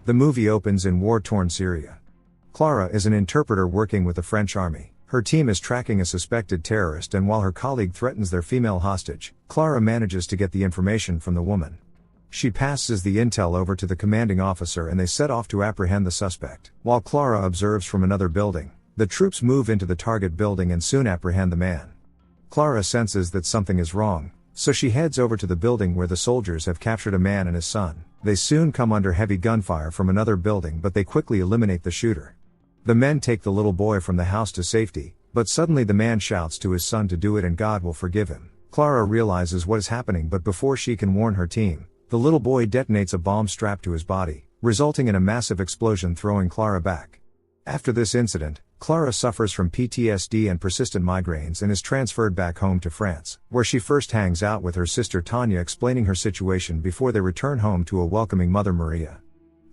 The movie opens in war-torn Syria. Klara is an interpreter working with the French army. Her team is tracking a suspected terrorist, and while her colleague threatens their female hostage, Klara manages to get the information from the woman. She passes the intel over to the commanding officer and they set off to apprehend the suspect. While Klara observes from another building, the troops move into the target building and soon apprehend the man. Klara senses that something is wrong, so she heads over to the building where the soldiers have captured a man and his son. They soon come under heavy gunfire from another building, but they quickly eliminate the shooter. The men take the little boy from the house to safety, but suddenly the man shouts to his son to do it and God will forgive him. Klara realizes what is happening, but before she can warn her team, the little boy detonates a bomb strapped to his body, resulting in a massive explosion throwing Klara back. After this incident, Klara suffers from PTSD and persistent migraines and is transferred back home to France, where she first hangs out with her sister Tanya, explaining her situation before they return home to a welcoming mother Maria.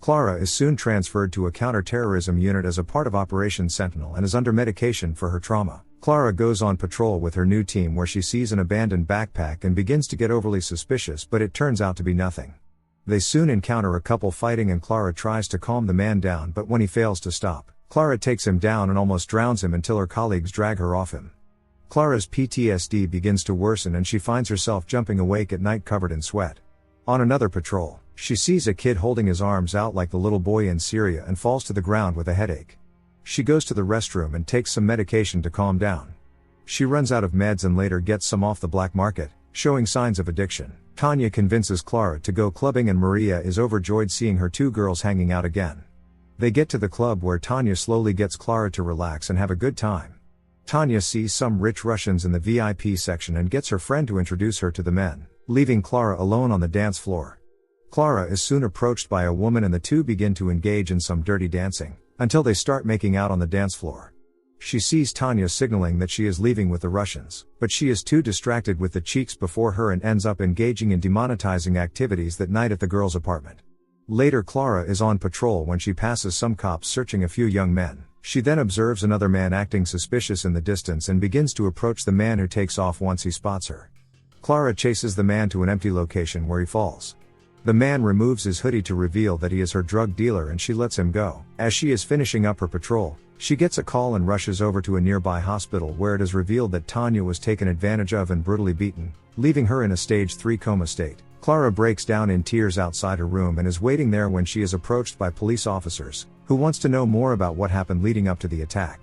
Klara is soon transferred to a counter-terrorism unit as a part of Operation Sentinel and is under medication for her trauma. Klara goes on patrol with her new team where she sees an abandoned backpack and begins to get overly suspicious, but it turns out to be nothing. They soon encounter a couple fighting and Klara tries to calm the man down, but when he fails to stop, Klara takes him down and almost drowns him until her colleagues drag her off him. Klara's PTSD begins to worsen and she finds herself jumping awake at night covered in sweat. On another patrol, she sees a kid holding his arms out like the little boy in Syria and falls to the ground with a headache. She goes to the restroom and takes some medication to calm down. She runs out of meds and later gets some off the black market, showing signs of addiction. Tanya convinces Klara to go clubbing and Maria is overjoyed seeing her two girls hanging out again. They get to the club where Tanya slowly gets Klara to relax and have a good time. Tanya sees some rich Russians in the VIP section and gets her friend to introduce her to the men, leaving Klara alone on the dance floor. Klara is soon approached by a woman and the two begin to engage in some dirty dancing, until they start making out on the dance floor. She sees Tanya signaling that she is leaving with the Russians, but she is too distracted with the cheeks before her and ends up engaging in demonetizing activities that night at the girl's apartment. Later, Klara is on patrol when she passes some cops searching a few young men. She then observes another man acting suspicious in the distance and begins to approach the man, who takes off once he spots her. Klara chases the man to an empty location where he falls. The man removes his hoodie to reveal that he is her drug dealer and she lets him go. As she is finishing up her patrol, she gets a call and rushes over to a nearby hospital where it is revealed that Tanya was taken advantage of and brutally beaten, leaving her in a stage 3 coma state. Klara breaks down in tears outside her room and is waiting there when she is approached by police officers, who wants to know more about what happened leading up to the attack.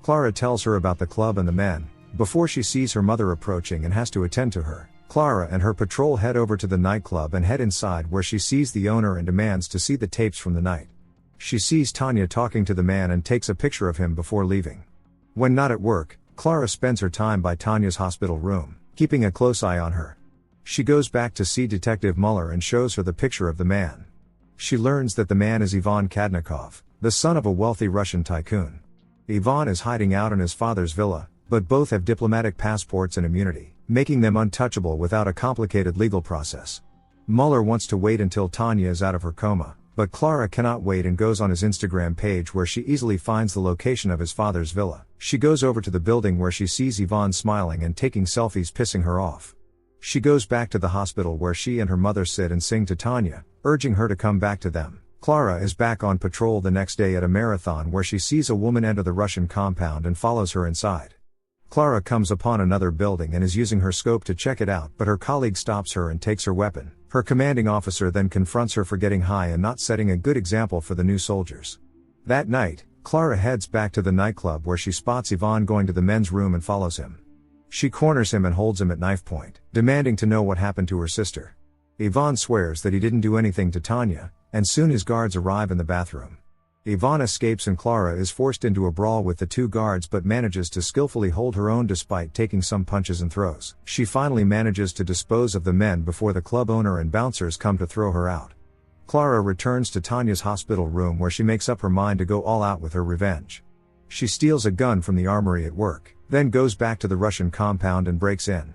Klara tells her about the club and the men, before she sees her mother approaching and has to attend to her. Klara and her patrol head over to the nightclub and head inside where she sees the owner and demands to see the tapes from the night. She sees Tanya talking to the man and takes a picture of him before leaving. When not at work, Klara spends her time by Tanya's hospital room, keeping a close eye on her. She goes back to see Detective Muller and shows her the picture of the man. She learns that the man is Ivan Kadnikov, the son of a wealthy Russian tycoon. Ivan is hiding out in his father's villa, but both have diplomatic passports and immunity, making them untouchable without a complicated legal process. Muller wants to wait until Tanya is out of her coma, but Klara cannot wait and goes on his Instagram page where she easily finds the location of his father's villa. She goes over to the building where she sees Ivan smiling and taking selfies, pissing her off. She goes back to the hospital where she and her mother sit and sing to Tanya, urging her to come back to them. Klara is back on patrol the next day at a marathon where she sees a woman enter the Russian compound and follows her inside. Klara comes upon another building and is using her scope to check it out, but her colleague stops her and takes her weapon. Her commanding officer then confronts her for getting high and not setting a good example for the new soldiers. That night, Klara heads back to the nightclub where she spots Ivan going to the men's room and follows him. She corners him and holds him at knife point, demanding to know what happened to her sister. Ivan swears that he didn't do anything to Tanya, and soon his guards arrive in the bathroom. Ivan escapes and Klara is forced into a brawl with the two guards but manages to skillfully hold her own despite taking some punches and throws. She finally manages to dispose of the men before the club owner and bouncers come to throw her out. Klara returns to Tanya's hospital room where she makes up her mind to go all out with her revenge. She steals a gun from the armory at work, then goes back to the Russian compound and breaks in.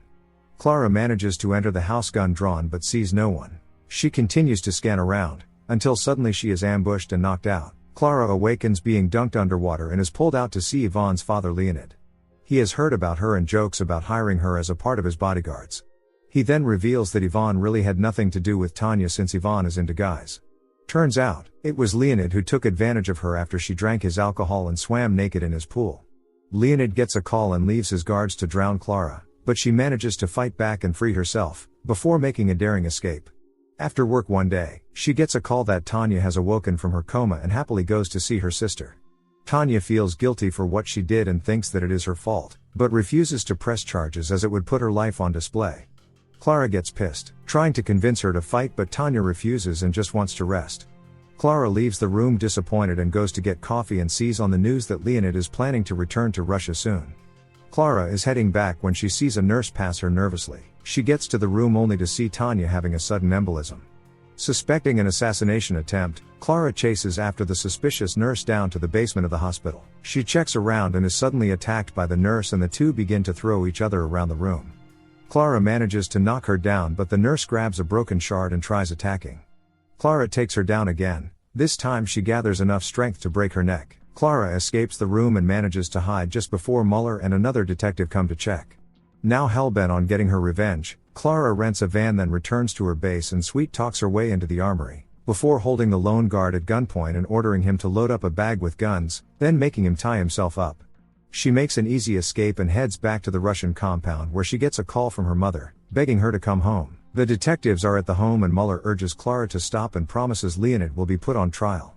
Klara manages to enter the house, gun drawn, but sees no one. She continues to scan around, until suddenly she is ambushed and knocked out. Klara awakens being dunked underwater and is pulled out to see Ivan's father Leonid. He has heard about her and jokes about hiring her as a part of his bodyguards. He then reveals that Ivan really had nothing to do with Tanya since Ivan is into guys. Turns out, it was Leonid who took advantage of her after she drank his alcohol and swam naked in his pool. Leonid gets a call and leaves his guards to drown Klara, but she manages to fight back and free herself, before making a daring escape. After work one day, she gets a call that Tanya has awoken from her coma and happily goes to see her sister. Tanya feels guilty for what she did and thinks that it is her fault, but refuses to press charges as it would put her life on display. Klara gets pissed, trying to convince her to fight, but Tanya refuses and just wants to rest. Klara leaves the room disappointed and goes to get coffee and sees on the news that Leonid is planning to return to Russia soon. Klara is heading back when she sees a nurse pass her nervously. She gets to the room only to see Tanya having a sudden embolism. Suspecting an assassination attempt, Klara chases after the suspicious nurse down to the basement of the hospital. She checks around and is suddenly attacked by the nurse, and the two begin to throw each other around the room. Klara manages to knock her down, but the nurse grabs a broken shard and tries attacking. Klara takes her down again. This time she gathers enough strength to break her neck. Klara escapes the room and manages to hide just before Muller and another detective come to check. Now hellbent on getting her revenge, Klara rents a van, then returns to her base and sweet talks her way into the armory, before holding the lone guard at gunpoint and ordering him to load up a bag with guns, then making him tie himself up. She makes an easy escape and heads back to the Russian compound, where she gets a call from her mother, begging her to come home. The detectives are at the home and Muller urges Klara to stop and promises Leonid will be put on trial.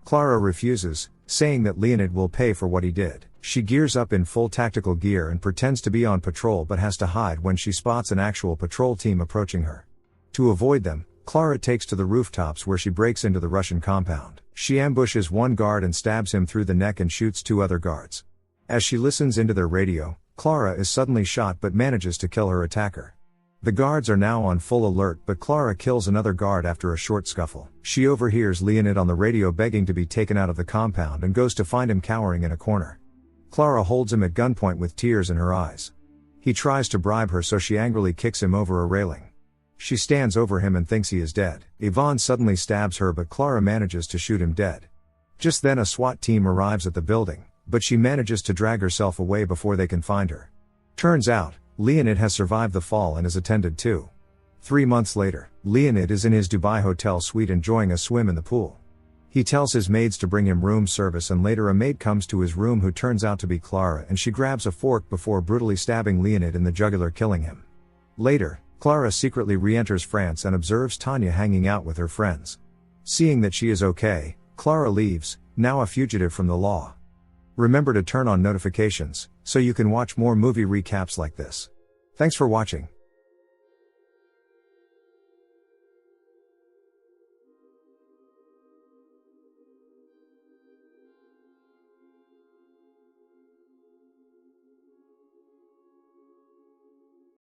Klara refuses, saying that Leonid will pay for what he did. She gears up in full tactical gear and pretends to be on patrol, but has to hide when she spots an actual patrol team approaching her. To avoid them, Klara takes to the rooftops, where she breaks into the Russian compound. She ambushes one guard and stabs him through the neck and shoots two other guards. As she listens into their radio, Klara is suddenly shot but manages to kill her attacker. The guards are now on full alert, but Klara kills another guard after a short scuffle. She overhears Leonid on the radio begging to be taken out of the compound and goes to find him cowering in a corner. Klara holds him at gunpoint with tears in her eyes. He tries to bribe her, so she angrily kicks him over a railing. She stands over him and thinks he is dead. Ivan suddenly stabs her, but Klara manages to shoot him dead. Just then a SWAT team arrives at the building, but she manages to drag herself away before they can find her. Turns out, Leonid has survived the fall and is attended to. 3 months later, Leonid is in his Dubai hotel suite enjoying a swim in the pool. He tells his maids to bring him room service, and later a maid comes to his room who turns out to be Klara, and she grabs a fork before brutally stabbing Leonid in the jugular, killing him. Later, Klara secretly re-enters France and observes Tanya hanging out with her friends. Seeing that she is okay, Klara leaves, now a fugitive from the law. Remember to turn on notifications, so you can watch more movie recaps like this. Thanks for watching.